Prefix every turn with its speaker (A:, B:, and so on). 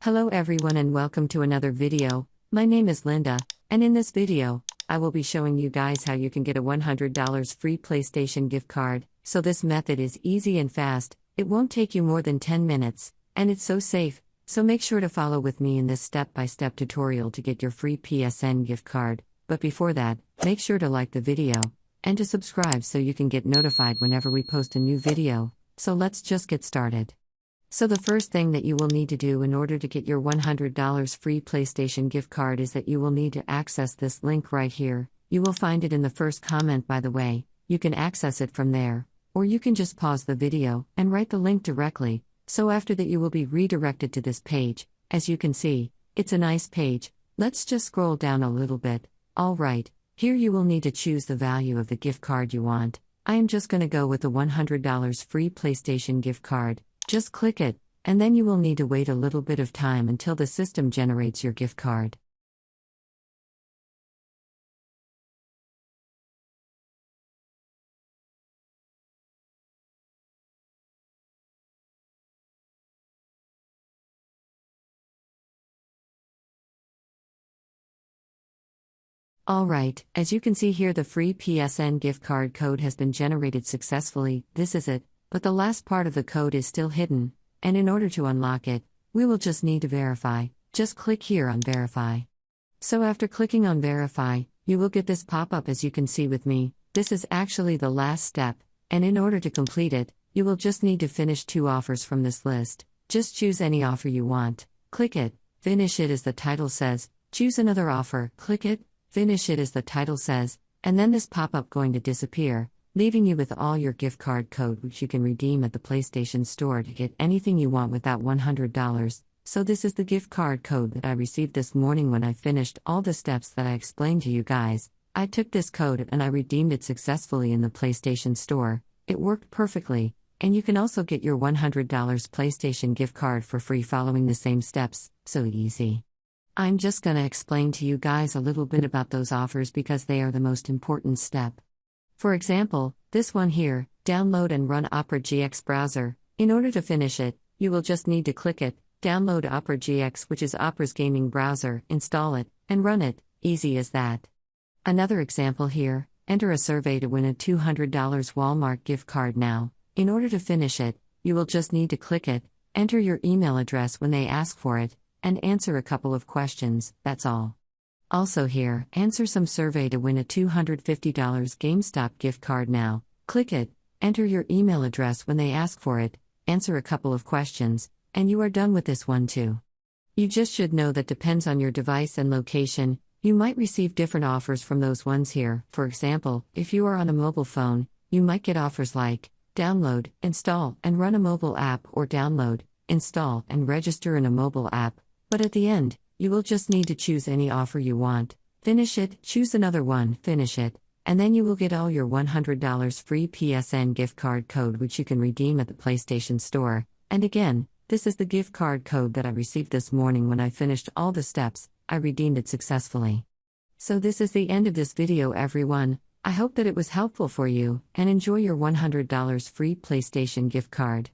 A: Hello everyone and welcome to another video. My name is Linda, and in this video, I will be showing you guys how you can get a $100 free PlayStation gift card. So this method is easy and fast, it won't take you more than 10 minutes, and it's so safe, so make sure to follow with me in this step-by-step tutorial to get your free PSN gift card. But before that, make sure to like the video, and to subscribe so you can get notified whenever we post a new video. So let's just get started. So the first thing that you will need to do in order to get your $100 free PlayStation gift card is that you will need to access this link right here. You will find it in the first comment, by the way. You can access it from there, or you can just pause the video and write the link directly. So after that you will be redirected to this page. As you can see, it's a nice page. Let's just scroll down a little bit. Alright, here you will need to choose the value of the gift card you want. I am just going to go with the $100 free PlayStation gift card. Just click it, and then you will need to wait a little bit of time until the system generates your gift card. Alright, as you can see here, the free PSN gift card code has been generated successfully. This is it, but the last part of the code is still hidden, and in order to unlock it, we will just need to verify. Just click here on verify. So after clicking on verify, you will get this pop-up as you can see with me. This is actually the last step, and in order to complete it, you will just need to finish 2 offers from this list. Just choose any offer you want. Click it, finish it as the title says, choose another offer, click it, finish it as the title says, and then this pop-up going to disappear, leaving you with all your gift card code which you can redeem at the PlayStation Store to get anything you want with that $100. So this is the gift card code that I received this morning when I finished all the steps that I explained to you guys. I took this code and I redeemed it successfully in the PlayStation Store. It worked perfectly, and you can also get your $100 PlayStation gift card for free following the same steps. So easy. I'm just gonna explain to you guys a little bit about those offers because they are the most important step. For example, this one here, download and run Opera GX browser. In order to finish it, you will just need to click it, download Opera GX, which is Opera's gaming browser, install it, and run it. Easy as that. Another example here, enter a survey to win a $200 Walmart gift card now. In order to finish it, you will just need to click it, enter your email address when they ask for it, and answer a couple of questions, that's all. Also here, answer some survey to win a $250 GameStop gift card now. Click it, enter your email address when they ask for it, answer a couple of questions, and you are done with this one too. You just should know that depends on your device and location, you might receive different offers from those ones here. For example, if you are on a mobile phone, you might get offers like, download, install, and run a mobile app, or download, install, and register in a mobile app. But at the end, you will just need to choose any offer you want, finish it, choose another one, finish it, and then you will get all your $100 free PSN gift card code which you can redeem at the PlayStation Store. And again, this is the gift card code that I received this morning when I finished all the steps. I redeemed it successfully. So this is the end of this video, everyone. I hope that it was helpful for you, and enjoy your $100 free PlayStation gift card.